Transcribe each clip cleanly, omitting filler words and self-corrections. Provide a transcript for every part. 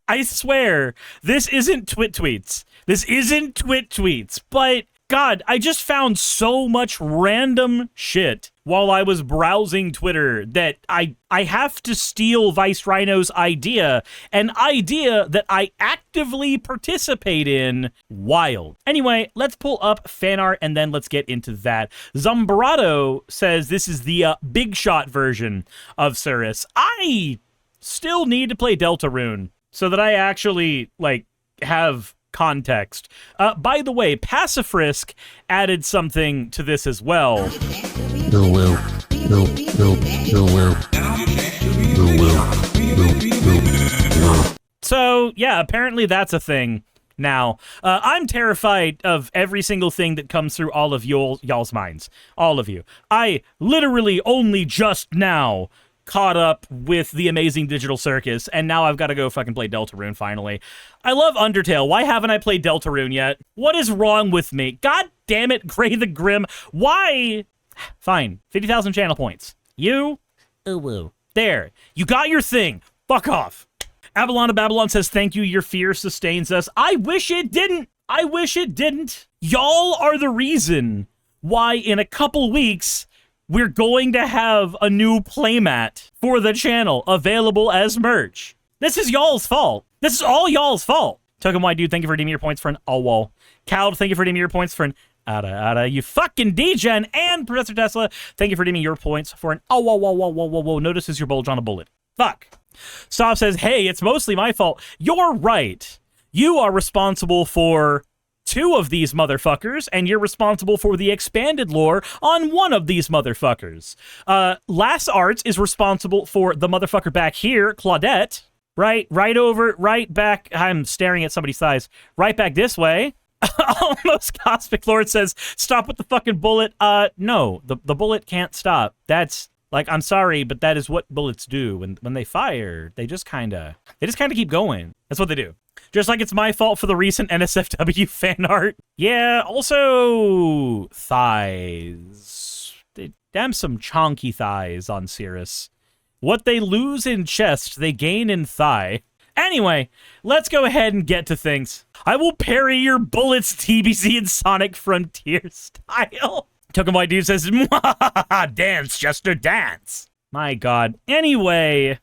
I swear, this isn't Twit Tweets. This isn't Twit Tweets, but God, I just found so much random shit while I was browsing Twitter that I have to steal Vice Rhino's idea, an idea that I actively participate in. Wild. Anyway, let's pull up fan art and then let's get into that. Zombrado says this is the big shot version of Suris. I still need to play Deltarune so that I actually, like, have context. By the way, Pacifrisk added something to this as well. So, yeah, apparently that's a thing now. I'm terrified of every single thing that comes through all of y'all's minds. All of you. I literally only just now caught up with the amazing Digital Circus, and now I've got to go fucking play Deltarune finally. I love Undertale. Why haven't I played Deltarune yet? What is wrong with me? God damn it, Gray the Grim. Why? Fine. 50,000 channel points. You? Ooh. There. You got your thing. Fuck off. Avalon of Babylon says, thank you, your fear sustains us. I wish it didn't. I wish it didn't. Y'all are the reason why in a couple weeks we're going to have a new playmat for the channel available as merch. This is y'all's fault. This is all y'all's fault. Token White Dude, thank you for redeeming your points for an wall. Cowd, thank you for redeeming your points for an Ada. You fucking degen. And Professor Tesla, thank you for redeeming your points for an whoa. Notices your bulge on a bullet. Fuck. Stop says, hey, it's mostly my fault. You're right. You are responsible for 2 of these motherfuckers, and you're responsible for the expanded lore on 1 of these motherfuckers. Lass Arts is responsible for the motherfucker back here, Claudette. Right back. I'm staring at somebody's thighs. Right back this way. Almost Cosmic Lord says, stop with the fucking bullet. No, the bullet can't stop. That's, like, I'm sorry, but that is what bullets do. When they fire, they just kind of keep going. That's what they do. Just like it's my fault for the recent NSFW fan art. Yeah, also thighs. Damn some chonky thighs on Suris. What they lose in chest, they gain in thigh. Anyway, let's go ahead and get to things. I will parry your bullets, TBC and Sonic Frontier style. Token White Dude says, dance, Chester, dance. My God. Anyway,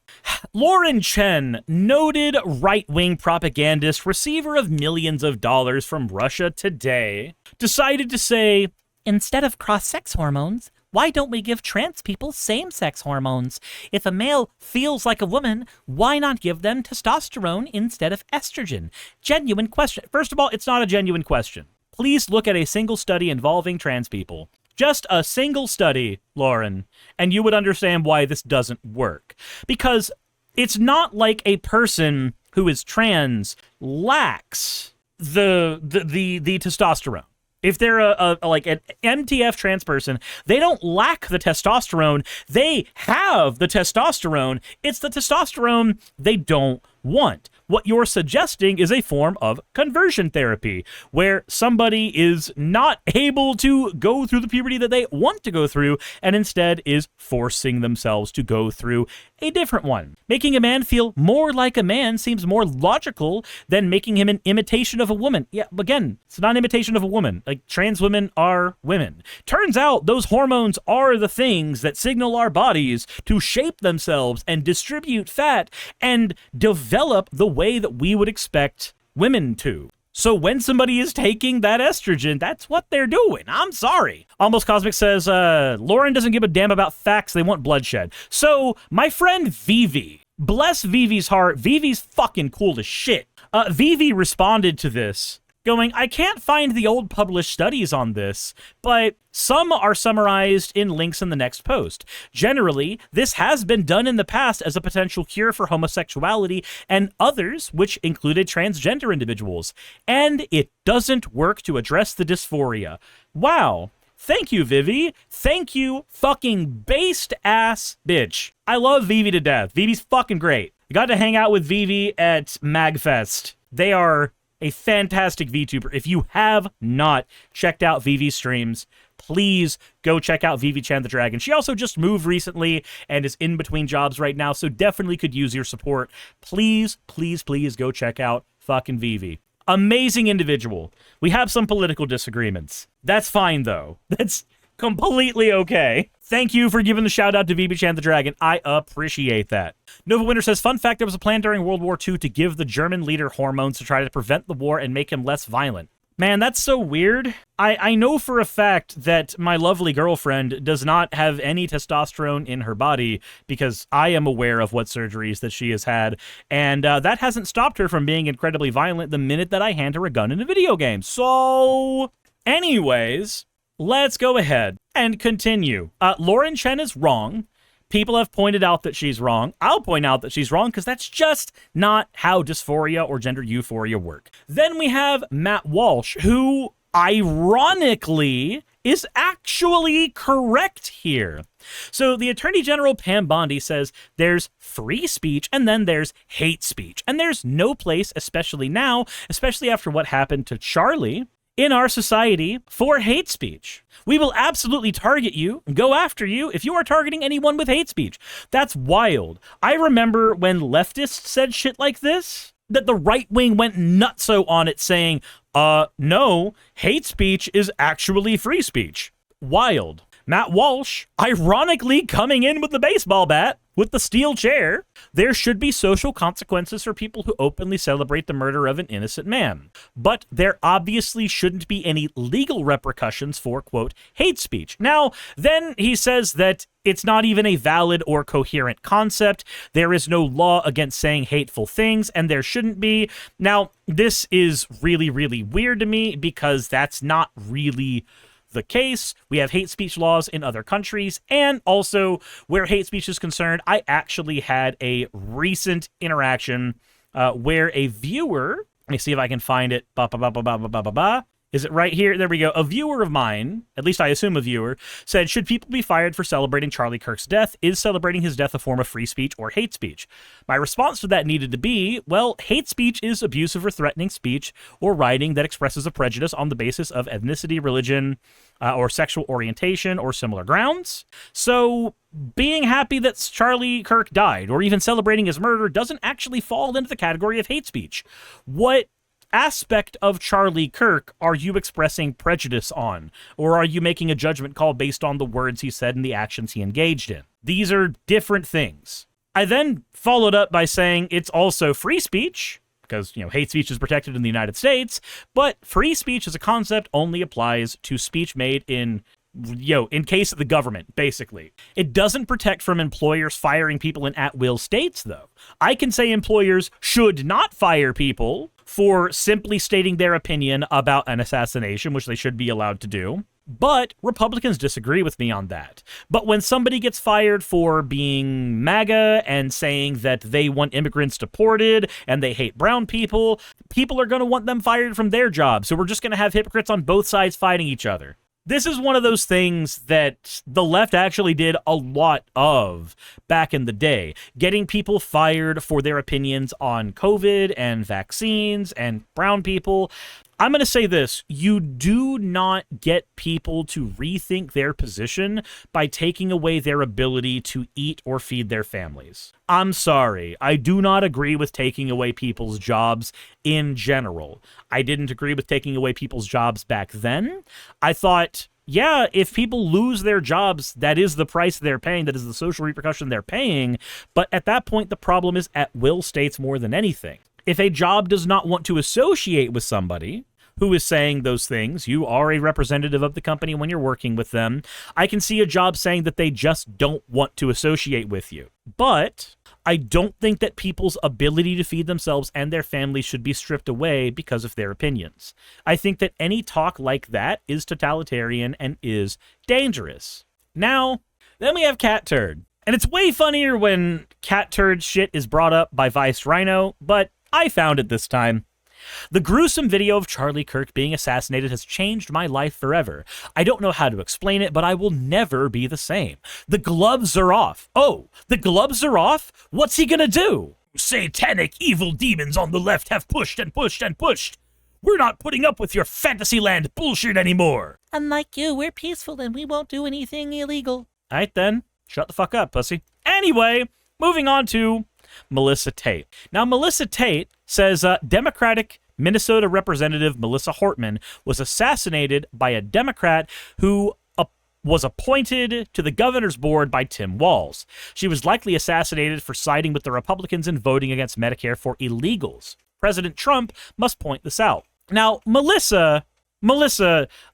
Lauren Chen, noted right-wing propagandist, receiver of millions of dollars from Russia Today, decided to say, instead of cross-sex hormones, why don't we give trans people same-sex hormones? If a male feels like a woman, why not give them testosterone instead of estrogen? Genuine question. First of all, it's not a genuine question. Please look at a single study involving trans people. Just a single study, Lauren, and you would understand why this doesn't work. Because it's not like a person who is trans lacks the testosterone. If they're like an MTF trans person, they don't lack the testosterone. They have the testosterone. It's the testosterone they don't want. What you're suggesting is a form of conversion therapy, where somebody is not able to go through the puberty that they want to go through, and instead is forcing themselves to go through a different one. Making a man feel more like a man seems more logical than making him an imitation of a woman. Yeah, again, it's not an imitation of a woman. Like, trans women are women. Turns out those hormones are the things that signal our bodies to shape themselves and distribute fat and develop the way that we would expect women to. So when somebody is taking that estrogen, that's what they're doing. I'm sorry. Almost Cosmic says, Lauren doesn't give a damn about facts. They want bloodshed. So my friend Vivi, bless Vivi's heart. Vivi's fucking cool as shit. Vivi responded to this going, I can't find the old published studies on this, but some are summarized in links in the next post. Generally, this has been done in the past as a potential cure for homosexuality and others, which included transgender individuals. And it doesn't work to address the dysphoria. Wow. Thank you, Vivi. Thank you, fucking based ass bitch. I love Vivi to death. Vivi's fucking great. I got to hang out with Vivi at MagFest. They are a fantastic VTuber. If you have not checked out Vivi's streams, please go check out Vivi Chan the Dragon. She also just moved recently and is in between jobs right now, so definitely could use your support. Please, please, please go check out fucking Vivi. Amazing individual. We have some political disagreements. That's fine, though. That's completely okay. Thank you for giving the shout out to Vivi Chan the Dragon. I appreciate that. Nova Winter says, fun fact, there was a plan during World War II to give the German leader hormones to try to prevent the war and make him less violent. Man, that's so weird. I know for a fact that my lovely girlfriend does not have any testosterone in her body because I am aware of what surgeries that she has had, and that hasn't stopped her from being incredibly violent the minute that I hand her a gun in a video game. So, anyways, let's go ahead and continue. Lauren Chen is wrong. People have pointed out that she's wrong. I'll point out that she's wrong because that's just not how dysphoria or gender euphoria work. Then we have Matt Walsh, who ironically is actually correct here. So the Attorney General Pam Bondi says there's free speech and then there's hate speech. And there's no place, especially now, especially after what happened to Charlie, in our society for hate speech. We will absolutely target you and go after you if you are targeting anyone with hate speech. That's wild. I remember when leftists said shit like this, that the right wing went nutso on it saying, no, hate speech is actually free speech. Wild. Matt Walsh, ironically coming in with the baseball bat, with the steel chair. There should be social consequences for people who openly celebrate the murder of an innocent man. But there obviously shouldn't be any legal repercussions for, quote, hate speech. Now, then he says that it's not even a valid or coherent concept. There is no law against saying hateful things, and there shouldn't be. Now, this is really, really weird to me because that's not really the case. We have hate speech laws in other countries, and also where hate speech is concerned, I actually had a recent interaction where a viewer, let me see if I can find it, is it right here? There we go. A viewer of mine, at least I assume a viewer, said, should people be fired for celebrating Charlie Kirk's death? Is celebrating his death a form of free speech or hate speech? My response to that needed to be, well, hate speech is abusive or threatening speech or writing that expresses a prejudice on the basis of ethnicity, religion, or sexual orientation or similar grounds. So being happy that Charlie Kirk died or even celebrating his murder doesn't actually fall into the category of hate speech. What aspect of Charlie Kirk are you expressing prejudice on? Or are you making a judgment call based on the words he said and the actions he engaged in? These are different things. I then followed up by saying it's also free speech, because, hate speech is protected in the United States, but free speech as a concept only applies to speech made in case of the government, basically. It doesn't protect from employers firing people in at-will states, though. I can say employers should not fire people for simply stating their opinion about an assassination, which they should be allowed to do. But Republicans disagree with me on that. But when somebody gets fired for being MAGA and saying that they want immigrants deported and they hate brown people, people are going to want them fired from their jobs. So we're just going to have hypocrites on both sides fighting each other. This is one of those things that the left actually did a lot of back in the day, getting people fired for their opinions on COVID and vaccines and brown people. I'm going to say this, you do not get people to rethink their position by taking away their ability to eat or feed their families. I'm sorry, I do not agree with taking away people's jobs in general. I didn't agree with taking away people's jobs back then. I thought, yeah, if people lose their jobs, that is the price they're paying, that is the social repercussion they're paying, but at that point, the problem is at-will states more than anything. If a job does not want to associate with somebody who is saying those things, you are a representative of the company when you're working with them, I can see a job saying that they just don't want to associate with you. But I don't think that people's ability to feed themselves and their families should be stripped away because of their opinions. I think that any talk like that is totalitarian and is dangerous. Now, then we have Cat Turd. And it's way funnier when Cat Turd shit is brought up by Vice Rhino, but I found it this time. The gruesome video of Charlie Kirk being assassinated has changed my life forever. I don't know how to explain it, but I will never be the same. The gloves are off. Oh, the gloves are off? What's he gonna do? Satanic evil demons on the left have pushed and pushed and pushed. We're not putting up with your Fantasyland bullshit anymore. Unlike you, we're peaceful and we won't do anything illegal. All right, then. Shut the fuck up, pussy. Anyway, moving on to Melissa Tate. Now, Melissa Tate says Democratic Minnesota Representative Melissa Hortman was assassinated by a Democrat who was appointed to the governor's board by Tim Walz. She was likely assassinated for siding with the Republicans and voting against Medicare for illegals. President Trump must point this out. Now, Melissa,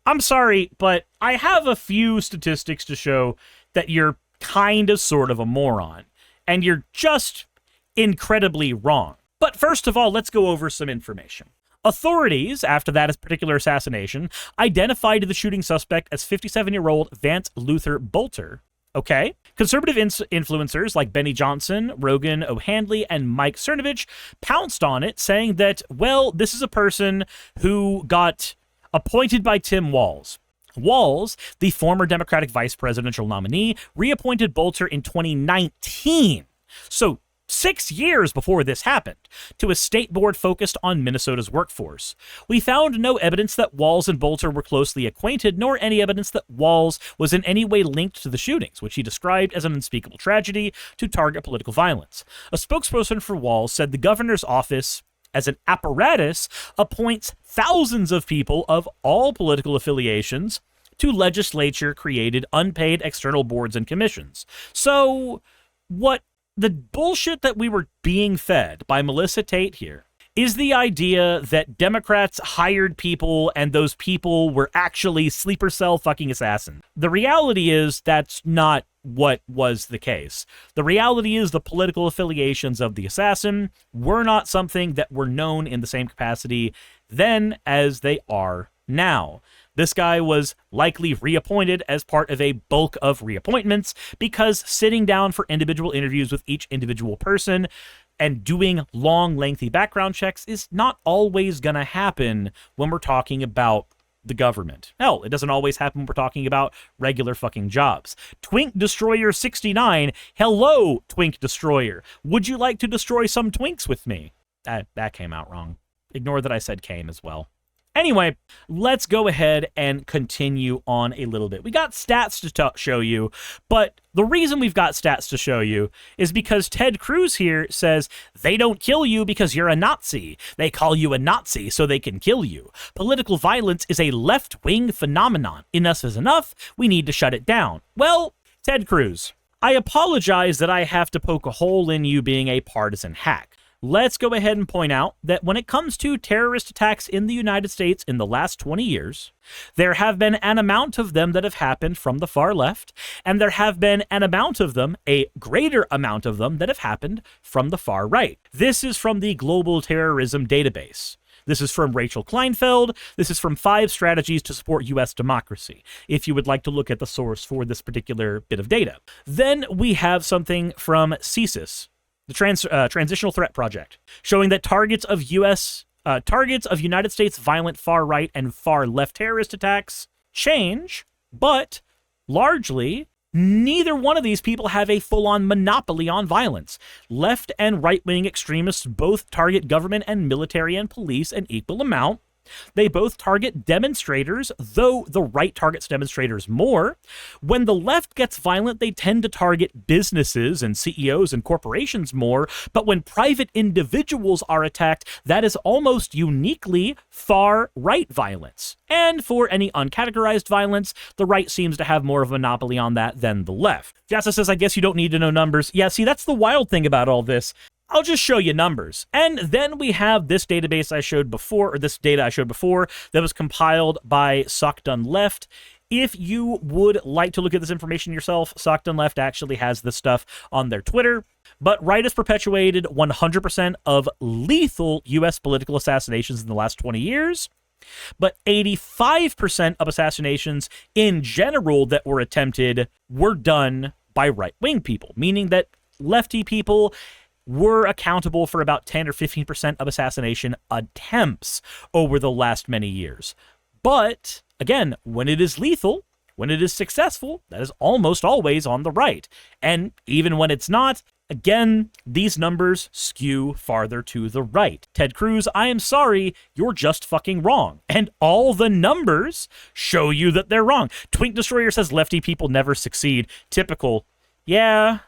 I'm sorry, but I have a few statistics to show that you're kind of sort of a moron, and you're just incredibly wrong. But first of all, let's go over some information. Authorities, after that particular assassination, identified the shooting suspect as 57-year-old Vance Luther Bolter. Okay? Conservative influencers like Benny Johnson, Rogan O'Handley, and Mike Cernovich pounced on it, saying that, well, this is a person who got appointed by Tim Walz. Walz, the former Democratic vice presidential nominee, reappointed Bolter in 2019. So 6 years before this happened, to a state board focused on Minnesota's workforce. We found no evidence that Walz and Bolter were closely acquainted, nor any evidence that Walz was in any way linked to the shootings, which he described as an unspeakable tragedy to target political violence. A spokesperson for Walz said the governor's office, as an apparatus, appoints thousands of people of all political affiliations to legislature-created unpaid external boards and commissions. So, what the bullshit that we were being fed by Melissa Tate here is the idea that Democrats hired people and those people were actually sleeper cell fucking assassins. The reality is that's not what was the case. The reality is the political affiliations of the assassin were not something that were known in the same capacity then as they are now. This guy was likely reappointed as part of a bulk of reappointments because sitting down for individual interviews with each individual person and doing long, lengthy background checks is not always going to happen when we're talking about the government. Hell, it doesn't always happen when we're talking about regular fucking jobs. Twink Destroyer 69, hello, Twink Destroyer. Would you like to destroy some twinks with me? That came out wrong. Ignore that I said came as well. Anyway, let's go ahead and continue on a little bit. We got stats to show you, but the reason we've got stats to show you is because Ted Cruz here says they don't kill you because you're a Nazi. They call you a Nazi so they can kill you. Political violence is a left-wing phenomenon. Enough is enough. We need to shut it down. Well, Ted Cruz, I apologize that I have to poke a hole in you being a partisan hack. Let's go ahead and point out that when it comes to terrorist attacks in the United States in the last 20 years, there have been an amount of them that have happened from the far left, and there have been an amount of them, a greater amount of them, that have happened from the far right. This is from the Global Terrorism Database. This is from Rachel Kleinfeld. This is from 5 Strategies to Support U.S. Democracy, if you would like to look at the source for this particular bit of data. Then we have something from CSIS, the Transitional Threat Project, showing that targets of United States violent far right and far left terrorist attacks change, but largely neither one of these people have a full-on monopoly on violence. Left and right-wing extremists both target government and military and police an equal amount. They both target demonstrators, though the right targets demonstrators more. When the left gets violent, they tend to target businesses and CEOs and corporations more, but when private individuals are attacked, that is almost uniquely far-right violence. And for any uncategorized violence, the right seems to have more of a monopoly on that than the left. Jassa says, I guess you don't need to know numbers. Yeah, see, that's the wild thing about all this. I'll just show you numbers. And then we have this database I showed before, or this data I showed before, that was compiled by Sock Done Left. If you would like to look at this information yourself, Sock Done Left actually has this stuff on their Twitter. But right has perpetuated 100% of lethal U.S. political assassinations in the last 20 years. But 85% of assassinations in general that were attempted were done by right-wing people, meaning that lefty people were accountable for about 10 or 15% of assassination attempts over the last many years. But, again, when it is lethal, when it is successful, that is almost always on the right. And even when it's not, Again, these numbers skew farther to the right. Ted Cruz, I am sorry, you're just fucking wrong. And all the numbers show you that they're wrong. Twink Destroyer says lefty people never succeed. Typical. Yeah.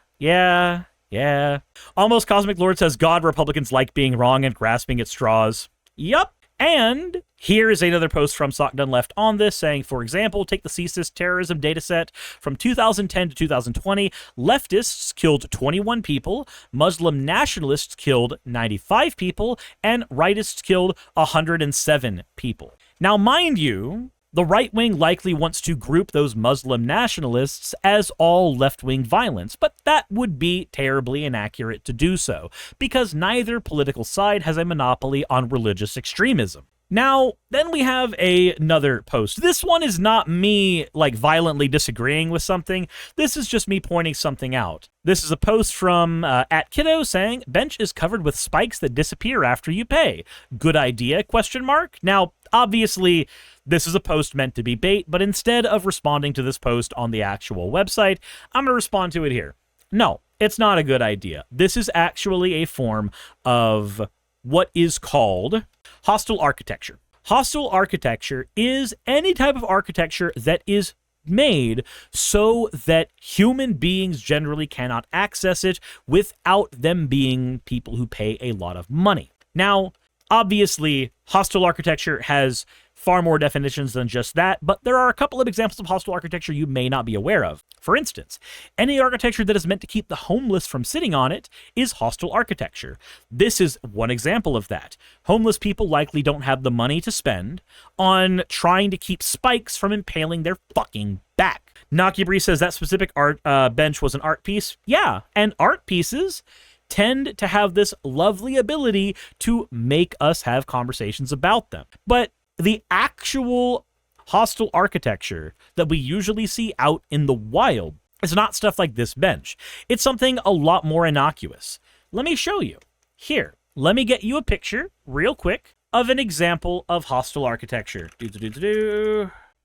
Almost Cosmic Lord says God, Republicans like being wrong and grasping at straws. Yup. And here is another post from Sock Done Left on this saying, for example, take the CSIS terrorism dataset from 2010 to 2020. Leftists killed 21 people, Muslim nationalists killed 95 people, and rightists killed 107 people. Now, mind you, the right wing likely wants to group those Muslim nationalists as all left-wing violence, but that would be terribly inaccurate to do so, because neither political side has a monopoly on religious extremism. Now, then we have another post. This one is not me, like, violently disagreeing with something. This is just me pointing something out. This is a post from @Kiddo saying, bench is covered with spikes that disappear after you pay. Good idea, question mark? Now, obviously, this is a post meant to be bait, but instead of responding to this post on the actual website, I'm going to respond to it here. No, it's not a good idea. This is actually a form of what is called hostile architecture. Hostile architecture is any type of architecture that is made so that human beings generally cannot access it without them being people who pay a lot of money. Now, obviously, hostile architecture has far more definitions than just that, but there are a couple of examples of hostile architecture you may not be aware of. For instance, any architecture that is meant to keep the homeless from sitting on it is hostile architecture. This is one example of that. Homeless people likely don't have the money to spend on trying to keep spikes from impaling their fucking back. Nakibri says that specific art bench was an art piece. Yeah, and art pieces tend to have this lovely ability to make us have conversations about them. But the actual hostile architecture that we usually see out in the wild is not stuff like this bench. It's something a lot more innocuous. Let me show you. Here, let me get you a picture real quick of an example of hostile architecture.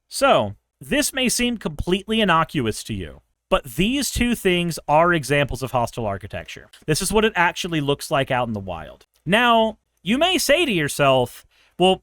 So, this may seem completely innocuous to you, but these two things are examples of hostile architecture. This is what it actually looks like out in the wild. Now, you may say to yourself, well,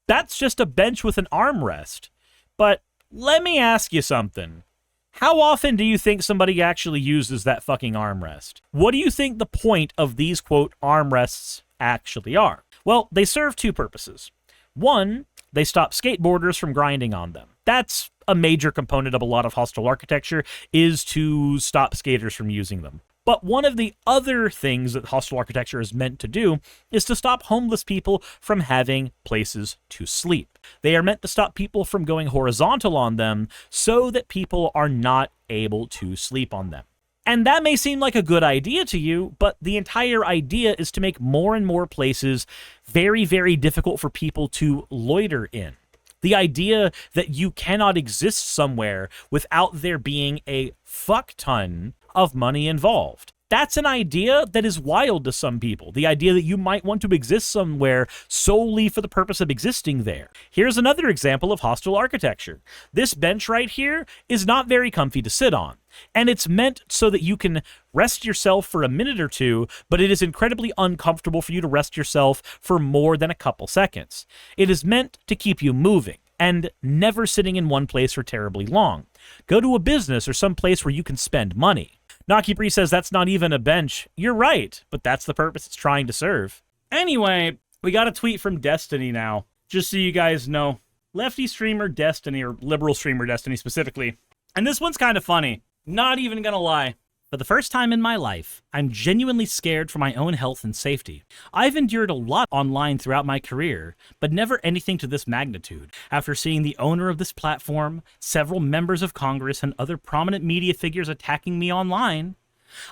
that's just a bench with an armrest. But let me ask you something. How often do you think somebody actually uses that fucking armrest? What do you think the point of these, quote, armrests actually are? Well, they serve two purposes. One, they stop skateboarders from grinding on them. That's a major component of a lot of hostile architecture, is to stop skaters from using them. But one of the other things that hostile architecture is meant to do is to stop homeless people from having places to sleep. They are meant to stop people from going horizontal on them so that people are not able to sleep on them. And that may seem like a good idea to you, but the entire idea is to make more and more places very, very difficult for people to loiter in. The idea that you cannot exist somewhere without there being a fuck ton of money involved. That's an idea that is wild to some people. The idea that you might want to exist somewhere solely for the purpose of existing there. Here's another example of hostile architecture. This bench right here is not very comfy to sit on. And it's meant so that you can rest yourself for a minute or two, but it is incredibly uncomfortable for you to rest yourself for more than a couple seconds. It is meant to keep you moving and never sitting in one place for terribly long. Go to a business or some place where you can spend money. Nakibri says that's not even a bench. You're right, but that's the purpose it's trying to serve. Anyway, we got a tweet from Destiny now, just so you guys know. Lefty streamer Destiny, or liberal streamer Destiny specifically. And this one's kind of funny. Not even gonna lie. For the first time in my life, I'm genuinely scared for my own health and safety. I've endured a lot online throughout my career, but never anything to this magnitude. After seeing the owner of this platform, several members of Congress, and other prominent media figures attacking me online,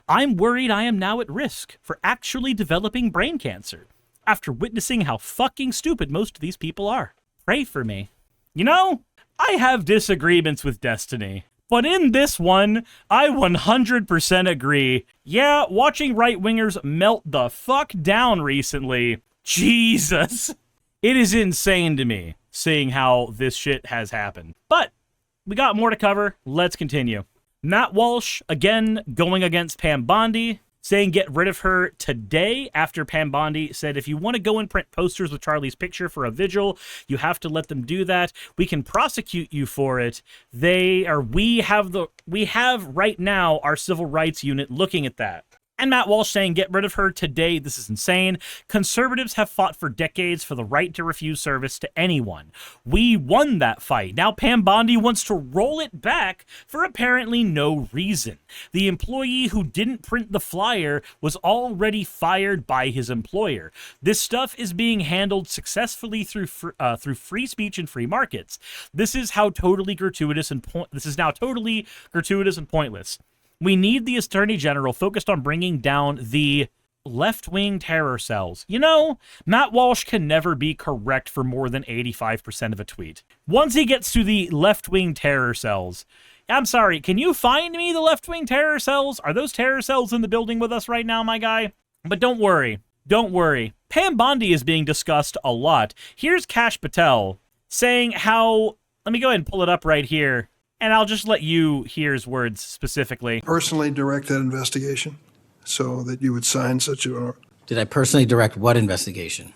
I'm worried I am now at risk for actually developing brain cancer, after witnessing how fucking stupid most of these people are. Pray for me. You know, I have disagreements with Destiny. But in this one, I 100% agree. Yeah, watching right-wingers melt the fuck down recently, Jesus. It is insane to me, seeing how this shit has happened. But we got more to cover. Let's continue. Matt Walsh, again, going against Pam Bondi, saying get rid of her today after Pam Bondi said if you want to go and print posters with Charlie's picture for a vigil, you have to let them do that. We can prosecute you for it. We have right now our civil rights unit looking at that. And Matt Walsh saying, get rid of her today. This is insane. Conservatives have fought for decades for the right to refuse service to anyone. We won that fight. Now Pam Bondi wants to roll it back for apparently no reason. The employee who didn't print the flyer was already fired by his employer. This stuff is being handled successfully through free speech and free markets. This is now totally gratuitous and pointless. We need the Attorney General focused on bringing down the left-wing terror cells. You know, Matt Walsh can never be correct for more than 85% of a tweet. Once he gets to the left-wing terror cells, I'm sorry, can you find me the left-wing terror cells? Are those terror cells in the building with us right now, my guy? But don't worry. Pam Bondi is being discussed a lot. Here's Kash Patel saying how... Let me go ahead and pull it up right here. And I'll just let you hear his words specifically. Personally direct that investigation so that you would sign such a... Did I personally direct what investigation?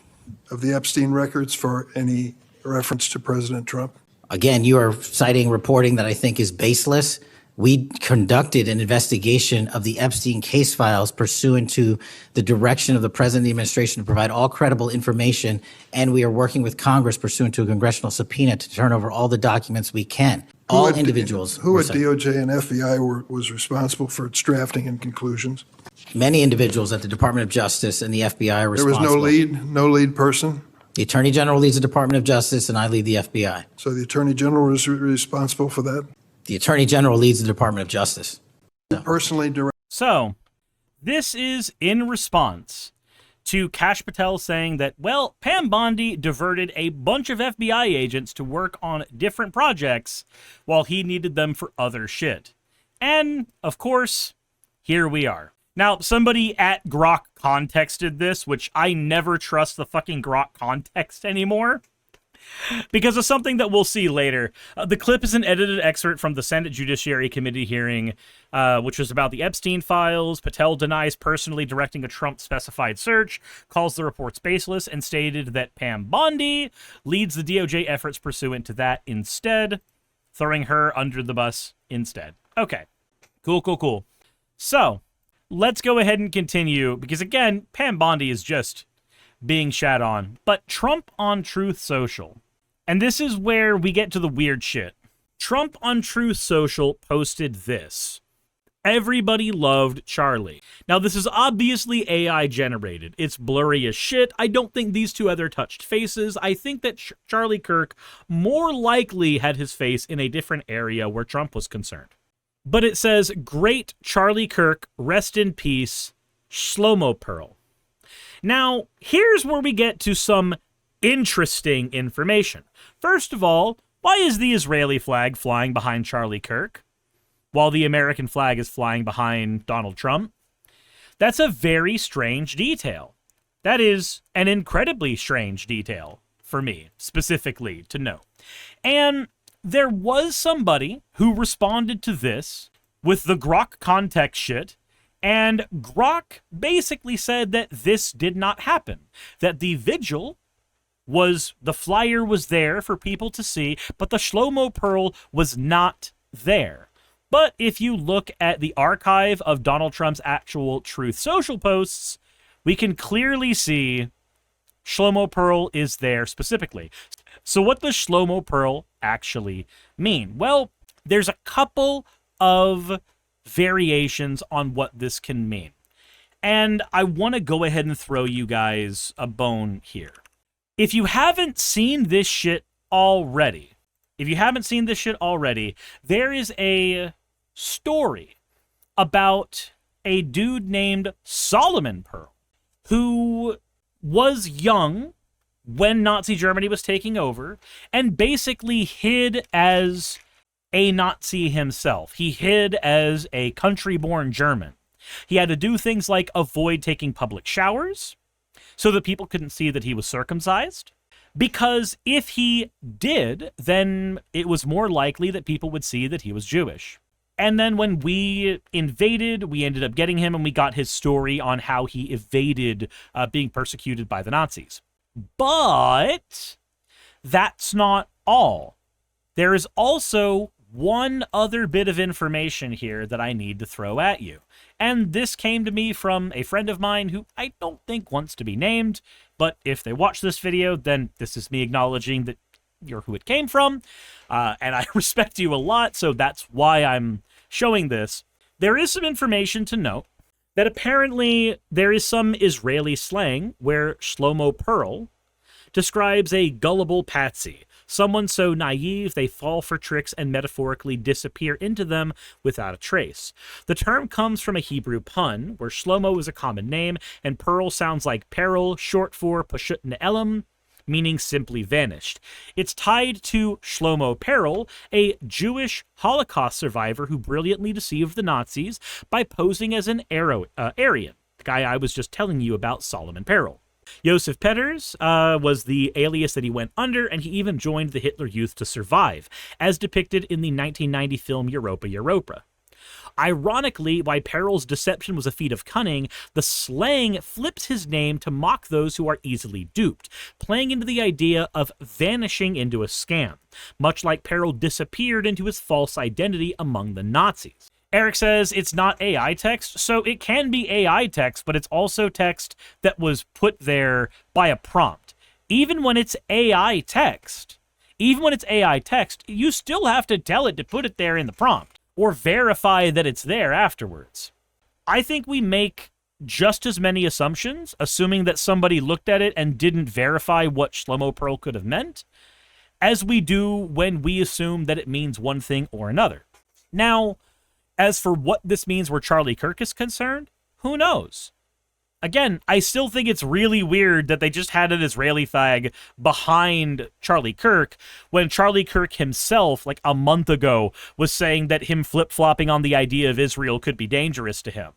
Of the Epstein records for any reference to President Trump? Again, you are citing reporting that I think is baseless. We conducted an investigation of the Epstein case files pursuant to the direction of the President of the administration to provide all credible information, and we are working with Congress pursuant to a congressional subpoena to turn over all the documents we can. All individuals. Who at DOJ and FBI was responsible for its drafting and conclusions? Many individuals at the Department of Justice and the FBI are responsible. There was no lead person? The Attorney General leads the Department of Justice, and I lead the FBI. So the Attorney General was responsible for that? The Attorney General leads the Department of Justice. No. Personally direct. So, this is in response to Kash Patel saying that, well, Pam Bondi diverted a bunch of FBI agents to work on different projects while he needed them for other shit. And, of course, here we are. Now, somebody at Grok contexted this, which I never trust the fucking Grok context anymore, because of something that we'll see later. The clip is an edited excerpt from the Senate Judiciary Committee hearing, which was about the Epstein files. Patel denies personally directing a Trump-specified search, calls the reports baseless, and stated that Pam Bondi leads the DOJ efforts pursuant to that instead, throwing her under the bus instead. Okay, cool. So, let's go ahead and continue, because again, Pam Bondi is just being shat on. But Trump on Truth Social. And this is where we get to the weird shit. Trump on Truth Social posted this. Everybody loved Charlie. Now, this is obviously AI generated. It's blurry as shit. I don't think these two other touched faces. I think that Charlie Kirk more likely had his face in a different area where Trump was concerned. But it says, great Charlie Kirk, rest in peace, Shlomo Pearl. Now, here's where we get to some interesting information. First of all, why is the Israeli flag flying behind Charlie Kirk while the American flag is flying behind Donald Trump? That's a very strange detail. That is an incredibly strange detail for me, specifically, to know. And there was somebody who responded to this with the Grok context shit, and Grok basically said that this did not happen, that the vigil the flyer was there for people to see, but the Shlomo Pearl was not there. But if you look at the archive of Donald Trump's actual Truth Social posts, we can clearly see Shlomo Pearl is there specifically. So what does Shlomo Pearl actually mean? Well, there's a couple of variations on what this can mean. And I want to go ahead and throw you guys a bone here. If you haven't seen this shit already, there is a story about a dude named Solomon Pearl, who was young when Nazi Germany was taking over, and basically hid as a Nazi himself. He hid as a country-born German. He had to do things like avoid taking public showers so that people couldn't see that he was circumcised, because if he did, then it was more likely that people would see that he was Jewish. And then when we invaded, we ended up getting him, and we got his story on how he evaded being persecuted by the Nazis. But that's not all. There is also one other bit of information here that I need to throw at you. And this came to me from a friend of mine who I don't think wants to be named, but if they watch this video, then this is me acknowledging that you're who it came from, and I respect you a lot, so that's why I'm showing this. There is some information to note that apparently there is some Israeli slang where Shlomo Pearl describes a gullible patsy, someone so naive they fall for tricks and metaphorically disappear into them without a trace. The term comes from a Hebrew pun, where Shlomo is a common name, and Pearl sounds like peril, short for pashut ne'elam, meaning simply vanished. It's tied to Shlomo Peril, a Jewish Holocaust survivor who brilliantly deceived the Nazis by posing as an Aryan, the guy I was just telling you about, Solomon Peril. Josef Petters was the alias that he went under, and he even joined the Hitler Youth to survive, as depicted in the 1990 film Europa Europa. Ironically, while Peril's deception was a feat of cunning, the slang flips his name to mock those who are easily duped, playing into the idea of vanishing into a scam, much like Peril disappeared into his false identity among the Nazis. Eric says it's not AI text, so it can be AI text, but it's also text that was put there by a prompt. Even when it's AI text, you still have to tell it to put it there in the prompt, or verify that it's there afterwards. I think we make just as many assumptions, assuming that somebody looked at it and didn't verify what Shlomo Pearl could have meant, as we do when we assume that it means one thing or another. Now, as for what this means where Charlie Kirk is concerned, who knows? Again, I still think it's really weird that they just had an Israeli flag behind Charlie Kirk when Charlie Kirk himself, like a month ago, was saying that him flip-flopping on the idea of Israel could be dangerous to him.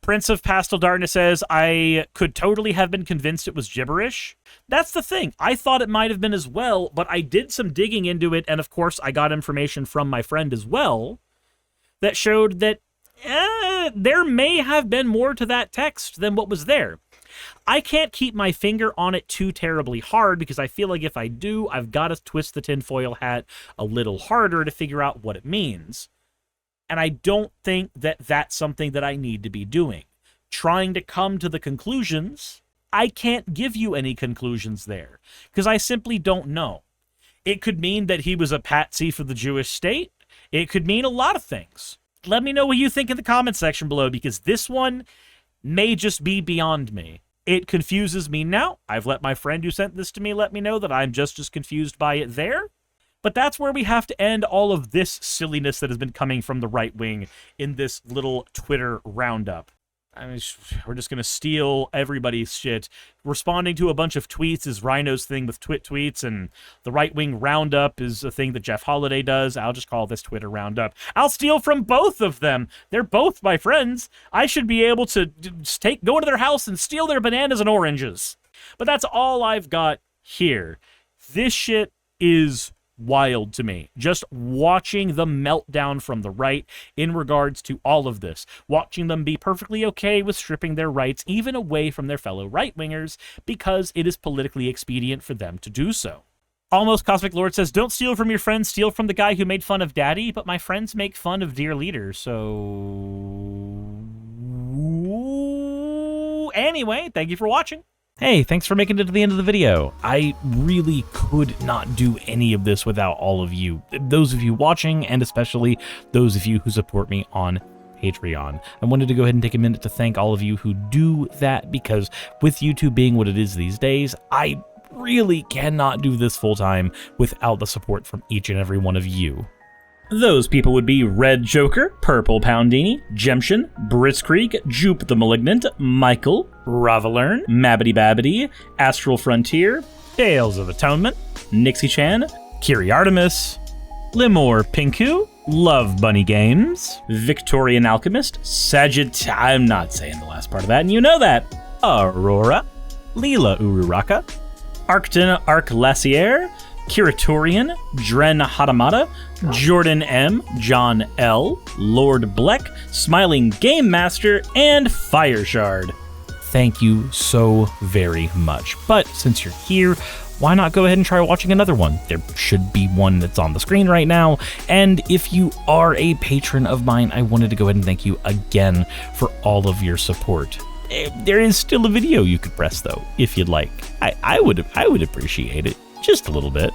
Prince of Pastel Darkness says, I could totally have been convinced it was gibberish. That's the thing. I thought it might have been as well, but I did some digging into it, and of course I got information from my friend as well that showed that there may have been more to that text than what was there. I can't keep my finger on it too terribly hard because I feel like if I do, I've got to twist the tinfoil hat a little harder to figure out what it means. And I don't think that that's something that I need to be doing. Trying to come to the conclusions, I can't give you any conclusions there because I simply don't know. It could mean that he was a patsy for the Jewish state. It could mean a lot of things. Let me know what you think in the comment section below, because this one may just be beyond me. It confuses me now. I've let my friend who sent this to me let me know that I'm just as confused by it there. But that's where we have to end all of this silliness that has been coming from the right wing in this little Twitter roundup. I mean, we're just going to steal everybody's shit. Responding to a bunch of tweets is Rhino's thing with Twit Tweets, and the right-wing roundup is a thing that Jeff Holiday does. I'll just call this Twitter roundup. I'll steal from both of them. They're both my friends. I should be able to go into their house and steal their bananas and oranges. But that's all I've got here. This shit is wild to me. Just watching the meltdown from the right in regards to all of this. Watching them be perfectly okay with stripping their rights even away from their fellow right-wingers because it is politically expedient for them to do so. Almost Cosmic Lord says, don't steal from your friends, steal from the guy who made fun of Daddy, but my friends make fun of dear leaders, so... Anyway, thank you for watching. Hey, thanks for making it to the end of the video. I really could not do any of this without all of you. Those of you watching, and especially those of you who support me on Patreon. I wanted to go ahead and take a minute to thank all of you who do that, because with YouTube being what it is these days, I really cannot do this full time without the support from each and every one of you. Those people would be Red Joker, Purple Poundini, Jemshin, Britzkrieg, Jupe the Malignant, Michael, Ravalern, Mabbity Babbity, Astral Frontier, Tales of Atonement, Nixie Chan, Kiri Artemis, Limor Pinku, Love Bunny Games, Victorian Alchemist, I'm not saying the last part of that, and you know that, Aurora, Leela Ururaka, Arcton Arclacier, Kiratorian, Dren Hadamata, Jordan M, John L, Lord Bleck, Smiling Game Master, and Fireshard. Thank you so very much. But since you're here, why not go ahead and try watching another one? There should be one that's on the screen right now. And if you are a patron of mine, I wanted to go ahead and thank you again for all of your support. There is still a video you could press though, if you'd like. I would appreciate it just a little bit.